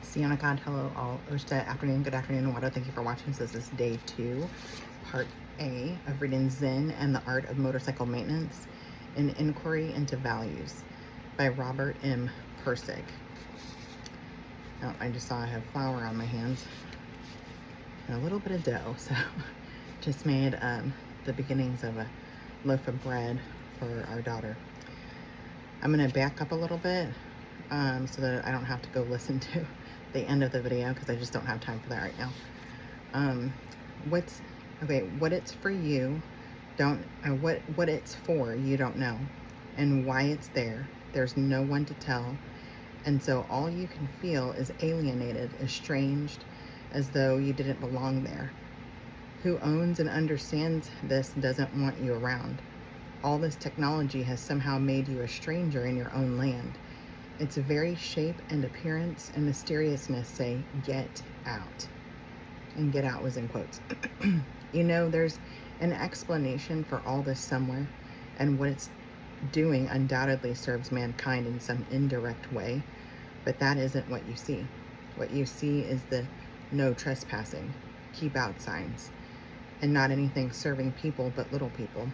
Sienna God, hello all. Afternoon, good afternoon, Wado. Thank you for watching. So this is day 2, part A of reading Zen and the Art of Motorcycle Maintenance, an Inquiry into Values by Robert M. Pirsig. Oh, I just saw I have flour on my hands and a little bit of dough, so just made the beginnings of a loaf of bread for our daughter. I'm going to back up a little bit so that I don't have to go listen to the end of the video because I just don't have time for that right now. What it's for you what it's for you don't know, and why it's there. There's no one to tell, and so all you can feel is alienated, estranged, as though you didn't belong there. Who owns and understands this doesn't want you around. All this technology has somehow made you a stranger in your own land. Its very shape and appearance and mysteriousness say, "Get out." And "get out" was in quotes. You know, there's an explanation for all this somewhere, and what it's doing undoubtedly serves mankind in some indirect way, but that isn't what you see. What you see is the "no trespassing," "keep out" signs, and not anything serving people but little people,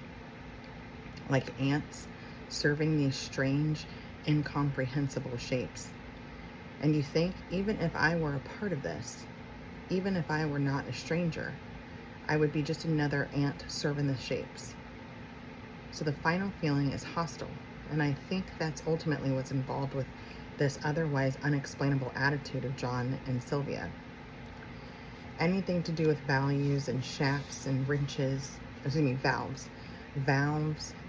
like ants serving these strange, incomprehensible shapes. And you think, even if I were a part of this, even if I were not a stranger, I would be just another ant serving the shapes. So the final feeling is hostile, and I think that's ultimately what's involved with this otherwise unexplainable attitude of John and Sylvia. Anything to do with values and shafts and wrenches, valves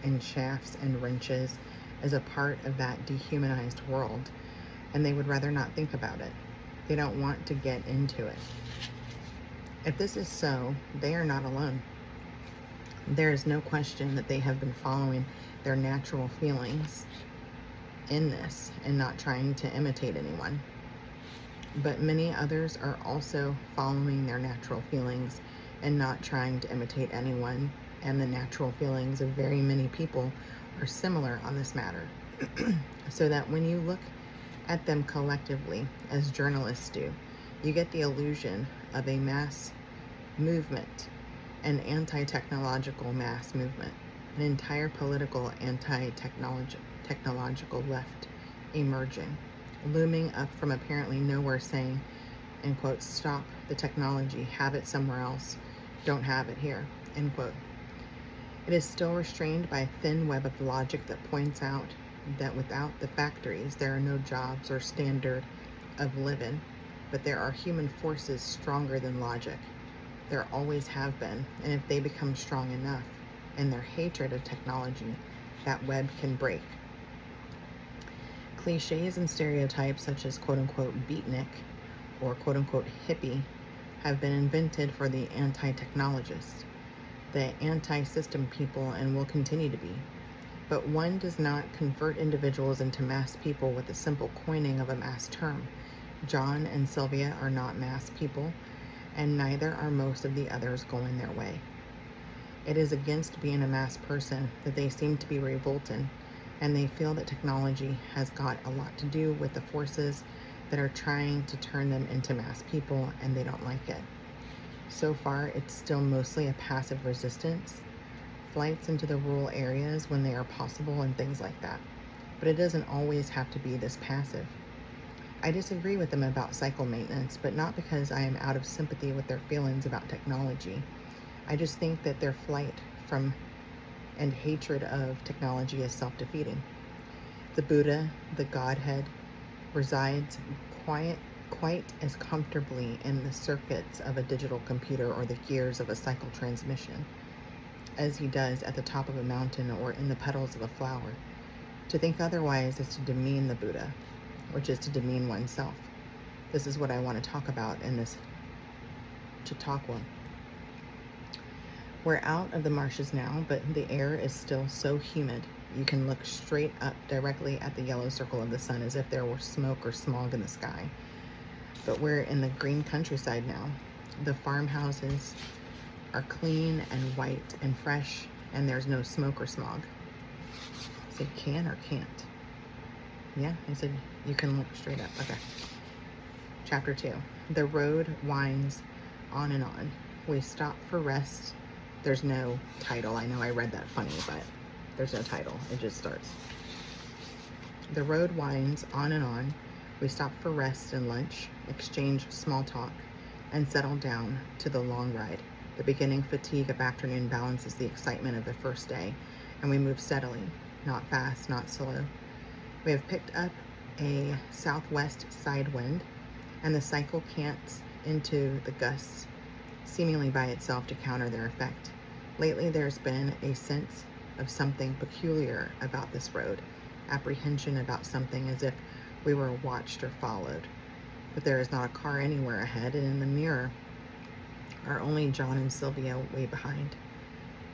and shafts and wrenches is a part of that dehumanized world, and they would rather not think about it. They don't want to get into it. If this is so, they are not alone. There is no question that they have been following their natural feelings in this and not trying to imitate anyone. But many others are also following their natural feelings and not trying to imitate anyone, and the natural feelings of very many people are similar on this matter. So that when you look at them collectively, as journalists do, you get the illusion of a mass movement, an anti-technological mass movement, an entire political anti-technological left emerging, looming up from apparently nowhere, saying, in quotes, "Stop the technology, have it somewhere else, don't have it here," end quote. It is still restrained by a thin web of logic that points out that without the factories, there are no jobs or standard of living, but there are human forces stronger than logic. There always have been, and if they become strong enough in their hatred of technology, that web can break. Cliches and stereotypes such as quote-unquote beatnik or quote-unquote hippie have been invented for the anti-technologists, the anti-system people, and will continue to be. But one does not convert individuals into mass people with the simple coining of a mass term. John and Sylvia are not mass people, and neither are most of the others going their way. It is against being a mass person that they seem to be revolting, and they feel that technology has got a lot to do with the forces that are trying to turn them into mass people, and they don't like it. So far, it's still mostly a passive resistance, flights into the rural areas when they are possible and things like that. But it doesn't always have to be this passive. I disagree with them about cycle maintenance, but not because I am out of sympathy with their feelings about technology. I just think that their flight from and hatred of technology is self-defeating. The Buddha, the Godhead, resides quite as comfortably in the circuits of a digital computer or the gears of a cycle transmission as he does at the top of a mountain or in the petals of a flower. To think otherwise is to demean the Buddha, which is to demean oneself. This is what I want to talk about in this Chautauqua. We're out of the marshes now, but the air is still so humid. You can look straight up directly at the yellow circle of the sun as if there were smoke or smog in the sky. But we're in the green countryside now. The farmhouses are clean and white and fresh, and there's no smoke or smog. I said can or can't? Yeah, I said you can look straight up. Okay. Chapter 2. The road winds on and on. We stop for rest. There's no title. I know I read that funny, but there's no title. It just starts. The road winds on and on. We stop for rest and lunch, exchange small talk, and settle down to the long ride. The beginning fatigue of afternoon balances the excitement of the first day, and we move steadily, not fast, not slow. We have picked up a southwest side wind, and the cycle cants into the gusts, seemingly by itself to counter their effect. Lately, there's been a sense of something peculiar about this road, apprehension about something, as if we were watched or followed. But there is not a car anywhere ahead, and in the mirror are only John and Sylvia way behind.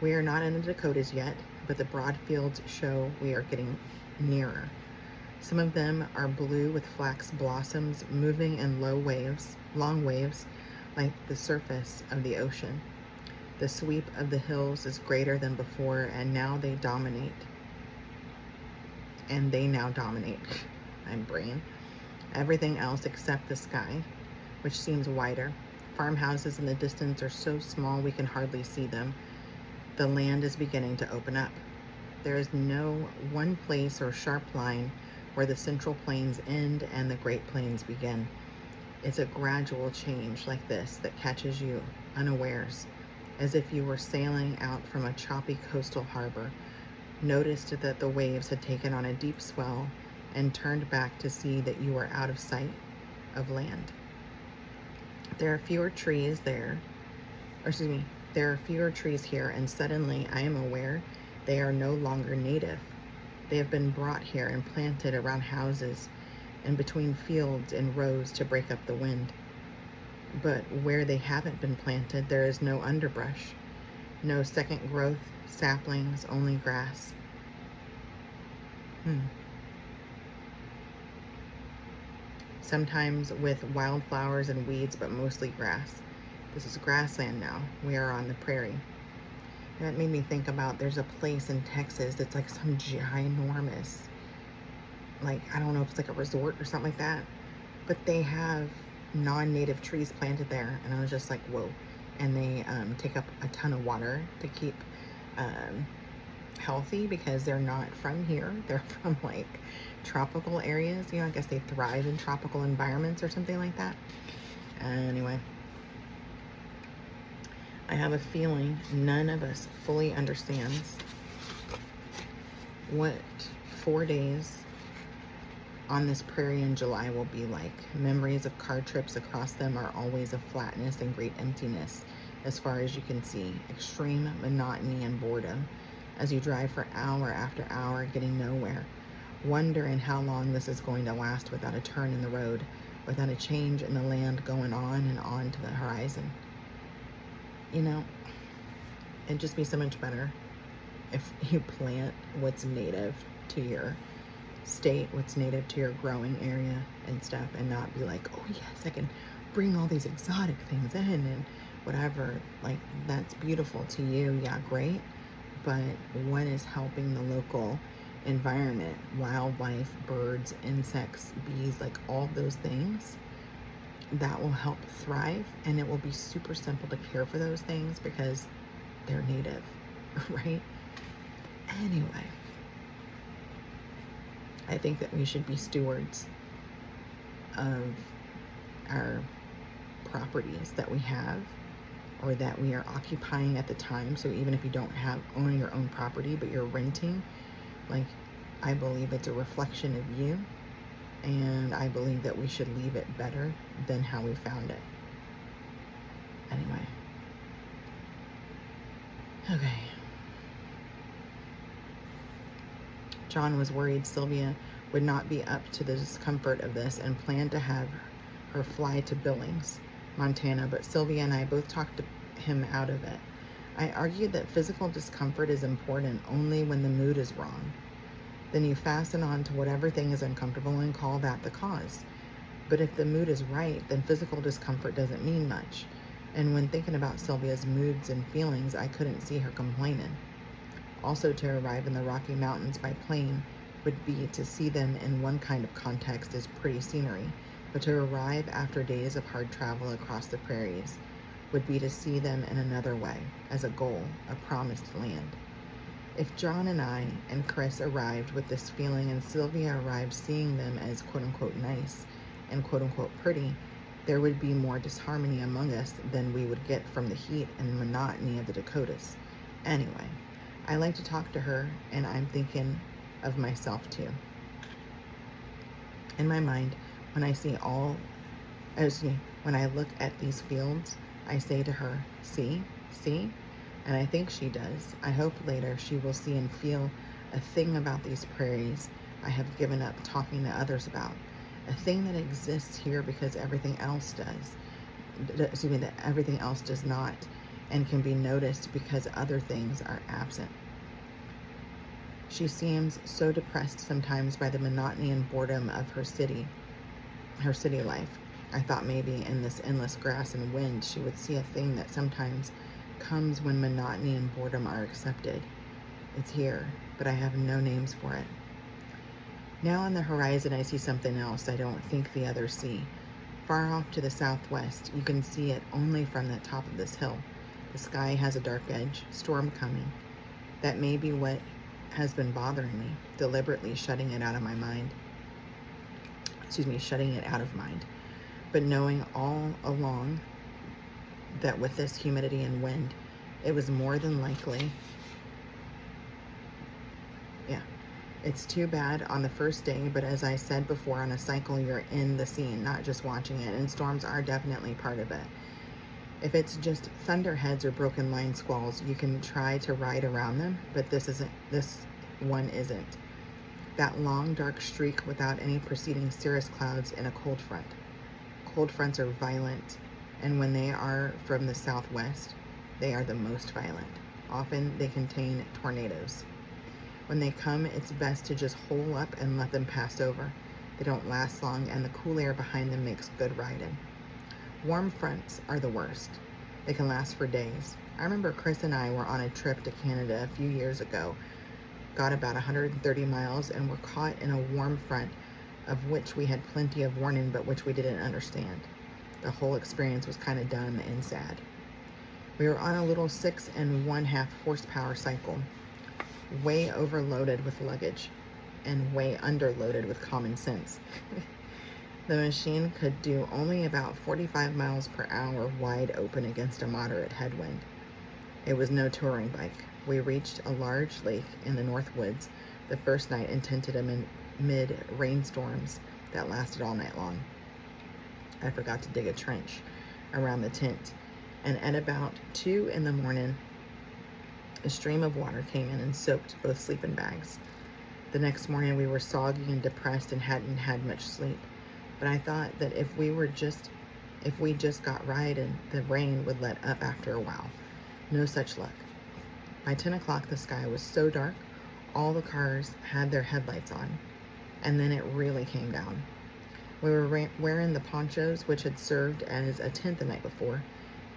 We are not in the Dakotas yet, but the broad fields show we are getting nearer. Some of them are blue with flax blossoms moving in long waves, like the surface of the ocean. The sweep of the hills is greater than before, and now they dominate. I'm brain. Everything else except the sky, which seems wider. Farmhouses in the distance are so small we can hardly see them. The land is beginning to open up. There is no one place or sharp line where the central plains end and the great plains begin. It's a gradual change like this that catches you unawares, as if you were sailing out from a choppy coastal harbor, noticed that the waves had taken on a deep swell, and turned back to see that you were out of sight of land. There are fewer trees here, and suddenly I am aware they are no longer native. They have been brought here and planted around houses and between fields in rows to break up the wind. But where they haven't been planted, there is no underbrush, no second growth, saplings, only grass. Sometimes with wildflowers and weeds, but mostly grass. This is grassland now. We are on the prairie. And that made me think about, there's a place in Texas that's like some ginormous, like, I don't know if it's like a resort or something like that, but they have non-native trees planted there, and I was just like, whoa. And they take up a ton of water to keep healthy, because they're not from here. They're from like tropical areas. I guess they thrive in tropical environments or something like that. Anyway, I have a feeling none of us fully understands what 4 days on this prairie in July will be like. Memories of car trips across them are always of flatness and great emptiness as far as you can see. Extreme monotony and boredom as you drive for hour after hour, getting nowhere. Wondering how long this is going to last without a turn in the road, without a change in the land going on and on to the horizon. It'd just be so much better if you plant what's native to your state, what's native to your growing area and stuff, and not be like, oh yes, I can bring all these exotic things in and whatever. Like, that's beautiful to you, yeah, great, but what is helping the local environment, wildlife, birds, insects, bees, like all those things that will help thrive? And it will be super simple to care for those things because they're native, right? Anyway, I think that we should be stewards of our properties that we have or that we are occupying at the time. So even if you don't own your own property, but you're renting, like, I believe it's a reflection of you, and I believe that we should leave it better than how we found it. Anyway. Okay. John was worried Sylvia would not be up to the discomfort of this and planned to have her fly to Billings, Montana, but Sylvia and I both talked him out of it. I argued that physical discomfort is important only when the mood is wrong. Then you fasten on to whatever thing is uncomfortable and call that the cause. But if the mood is right, then physical discomfort doesn't mean much. And when thinking about Sylvia's moods and feelings, I couldn't see her complaining. Also, to arrive in the Rocky Mountains by plane would be to see them in one kind of context as pretty scenery, but to arrive after days of hard travel across the prairies would be to see them in another way, as a goal, a promised land. If John and I and Chris arrived with this feeling and Sylvia arrived seeing them as quote-unquote nice and quote-unquote pretty, there would be more disharmony among us than we would get from the heat and monotony of the Dakotas. Anyway, I like to talk to her, and I'm thinking of myself too. In my mind, when I look at these fields, I say to her, see, see? And I think she does. I hope later she will see and feel a thing about these prairies I have given up talking to others about. A thing that exists here because everything else does. That everything else does not, and can be noticed because other things are absent. She seems so depressed sometimes by the monotony and boredom of her city life. I thought maybe in this endless grass and wind she would see a thing that sometimes comes when monotony and boredom are accepted. It's here, but I have no names for it. Now on the horizon I see something else I don't think the others see. Far off to the southwest, you can see it only from the top of this hill. The sky has a dark edge, storm coming. That may be what has been bothering me, deliberately shutting it out of mind. But knowing all along that with this humidity and wind, it was more than likely. It's too bad on the first day, but as I said before, on a cycle, you're in the scene, not just watching it, and storms are definitely part of it. If it's just thunderheads or broken line squalls, you can try to ride around them, but this one isn't. That long, dark streak without any preceding cirrus clouds in a cold front. Cold fronts are violent, and when they are from the southwest, they are the most violent. Often they contain tornadoes. When they come, it's best to just hole up and let them pass over. They don't last long, and the cool air behind them makes good riding. Warm fronts are the worst. They can last for days. I remember Chris and I were on a trip to Canada a few years ago, got about 130 miles, and were caught in a warm front, of which we had plenty of warning, but which we didn't understand. The whole experience was kind of dumb and sad. We were on a little 6 1/2 horsepower cycle, way overloaded with luggage and way underloaded with common sense. The machine could do only about 45 miles per hour wide open against a moderate headwind. It was no touring bike. We reached a large lake in the North Woods the first night and tented amid rainstorms that lasted all night long. I forgot to dig a trench around the tent, and at about 2 in the morning, a stream of water came in and soaked both sleeping bags. The next morning we were soggy and depressed and hadn't had much sleep. But I thought that if we just got right, and the rain would let up after a while. No such luck. By 10 o'clock the sky was so dark, all the cars had their headlights on, and then it really came down. We were wearing the ponchos which had served as a tent the night before.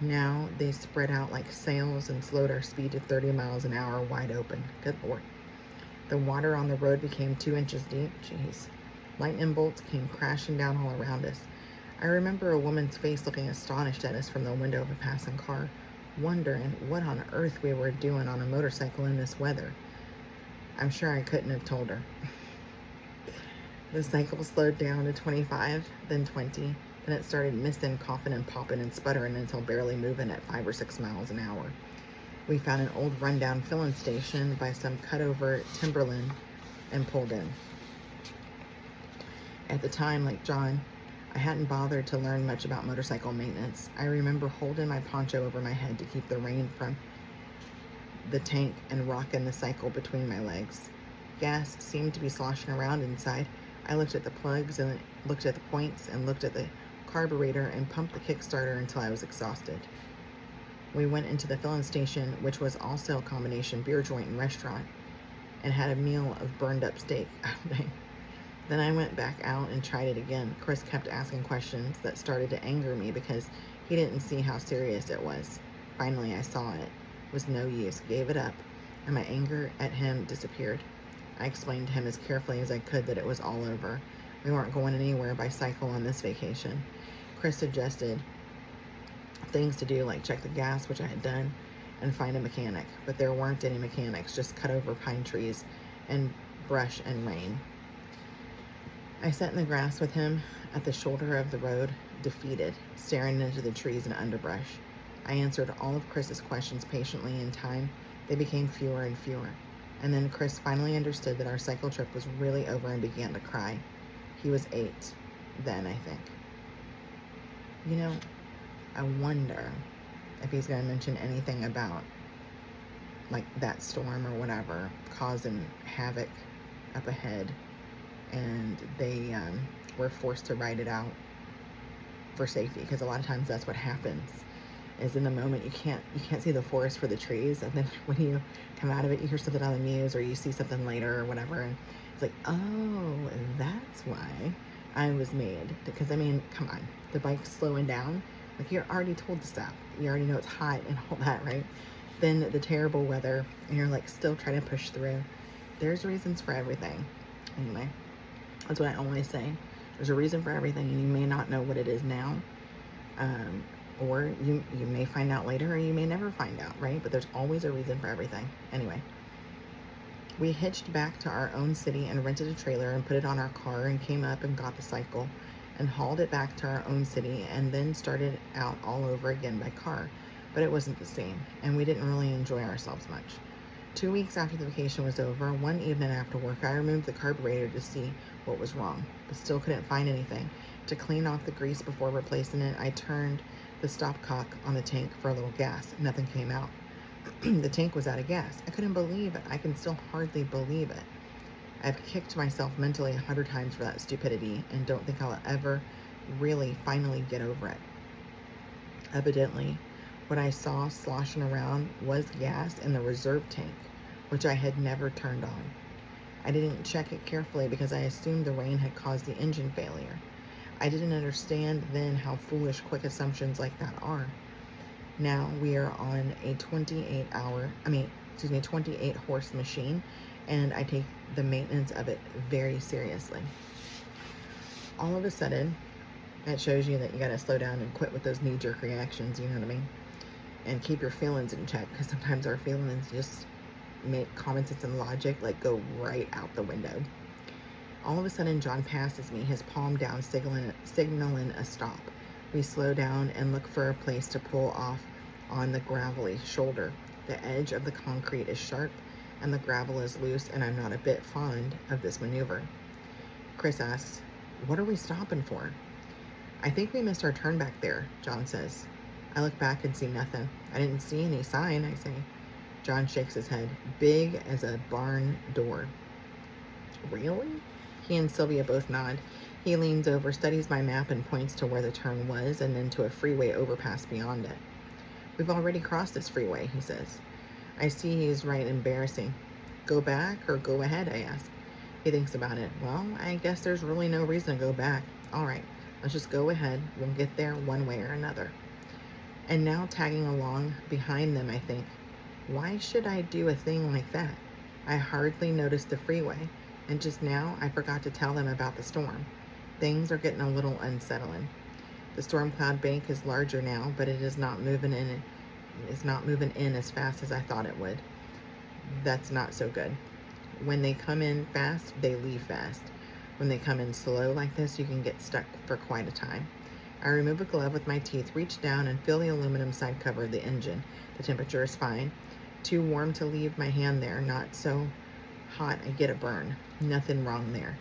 Now they spread out like sails and slowed our speed to 30 miles an hour wide open. Good Lord. The water on the road became 2 inches deep. Jeez. Lightning bolts came crashing down all around us. I remember a woman's face looking astonished at us from the window of a passing car, wondering what on earth we were doing on a motorcycle in this weather. I'm sure I couldn't have told her. The cycle slowed down to 25, then 20. Then it started missing, coughing and popping and sputtering until barely moving at 5 or 6 miles an hour. We found an old rundown filling station by some cut-over timberland and pulled in. At the time, like John, I hadn't bothered to learn much about motorcycle maintenance. I remember holding my poncho over my head to keep the rain from the tank and rocking the cycle between my legs. Gas seemed to be sloshing around inside. I looked at the plugs and looked at the points and looked at the carburetor and pumped the Kickstarter until I was exhausted. We went into the filling station, which was also a combination beer joint and restaurant, and had a meal of burned up steak. Then I went back out and tried it again. Chris kept asking questions that started to anger me because he didn't see how serious it was. Finally, I saw it was no use, gave it up, and my anger at him disappeared. I explained to him as carefully as I could that it was all over. We weren't going anywhere by cycle on this vacation. Chris suggested things to do like check the gas, which I had done, and find a mechanic. But there weren't any mechanics, just cut over pine trees and brush and rain. I sat in the grass with him at the shoulder of the road, defeated, staring into the trees and underbrush. I answered all of Chris's questions patiently. In time, they became fewer and fewer. And then Chris finally understood that our cycle trip was really over and began to cry. He was 8 then, I think. You know, I wonder if he's going to mention anything about, like, that storm or whatever causing havoc up ahead, and they were forced to ride it out for safety, because a lot of times that's what happens. Is in the moment you can't see the forest for the trees, and then when you come out of it, you hear something on the news or you see something later or whatever, and it's like, oh, that's why I was made. Because I mean, come on, the bike's slowing down, like, you're already told to stop, you already know it's hot and all that, right? Then the terrible weather, and you're like still trying to push through. There's reasons for everything. Anyway, that's what I always say. There's a reason for everything, and you may not know what it is now. Or you may find out later, or you may never find out, right? But there's always a reason for everything. Anyway, we hitched back to our own city and rented a trailer and put it on our car and came up and got the cycle and hauled it back to our own city and then started out all over again by car. But it wasn't the same, and we didn't really enjoy ourselves much. 2 weeks after the vacation was over, one evening after work, I removed the carburetor to see what was wrong, but still couldn't find anything. To clean off the grease before replacing it, I turned the stopcock on the tank for a little gas. Nothing came out. The tank was out of gas. I couldn't believe it. I can still hardly believe it. I've kicked myself mentally 100 times for that stupidity and don't think I'll ever really finally get over it. Evidently, what I saw sloshing around was gas in the reserve tank, which I had never turned on. I didn't check it carefully because I assumed the rain had caused the engine failure. I didn't understand then how foolish quick assumptions like that are. Now we are on a 28 horse machine, and I take the maintenance of it very seriously. All of a sudden, that shows you that you gotta slow down and quit with those knee-jerk reactions, you know what I mean? And keep your feelings in check, because sometimes our feelings just make common sense and logic like go right out the window. All of a sudden, John passes me, his palm down, signaling a stop. We slow down and look for a place to pull off on the gravelly shoulder. The edge of the concrete is sharp and the gravel is loose, and I'm not a bit fond of this maneuver. Chris asks, "What are we stopping for?" "I think we missed our turn back there," John says. I look back and see nothing. "I didn't see any sign," I say. John shakes his head. "Big as a barn door." "Really?" He and Sylvia both nod. He leans over, studies my map, and points to where the turn was and then to a freeway overpass beyond it. "We've already crossed this freeway," he says. I see he's right, embarrassing. "Go back or go ahead?" I ask. He thinks about it. "Well, I guess there's really no reason to go back. All right, let's just go ahead. We'll get there one way or another." And now tagging along behind them, I think, why should I do a thing like that? I hardly noticed the freeway, and just now I forgot to tell them about the storm. Things are getting a little unsettling. The storm cloud bank is larger now, but it is not moving in. It's not moving in as fast as I thought it would. That's not so good. When they come in fast, they leave fast. When they come in slow like this, you can get stuck for quite a time. I remove a glove with my teeth, reach down, and feel the aluminum side cover of the engine. The temperature is fine. Too warm to leave my hand there, not so hot I get a burn. Nothing wrong there.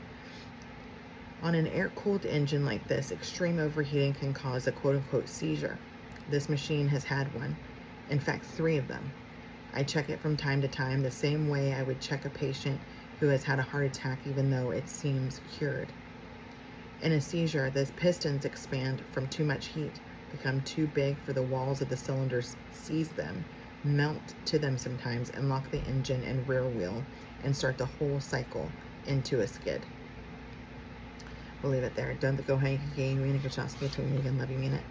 On an air-cooled engine like this, extreme overheating can cause a quote-unquote seizure. This machine has had one. In fact, 3 of them. I check it from time to time the same way I would check a patient who has had a heart attack even though it seems cured. In a seizure, the pistons expand from too much heat, become too big for the walls of the cylinders, seize them, melt to them sometimes, and lock the engine and rear wheel and start the whole cycle into a skid. We'll leave it there. Don't go ahead and love you minute.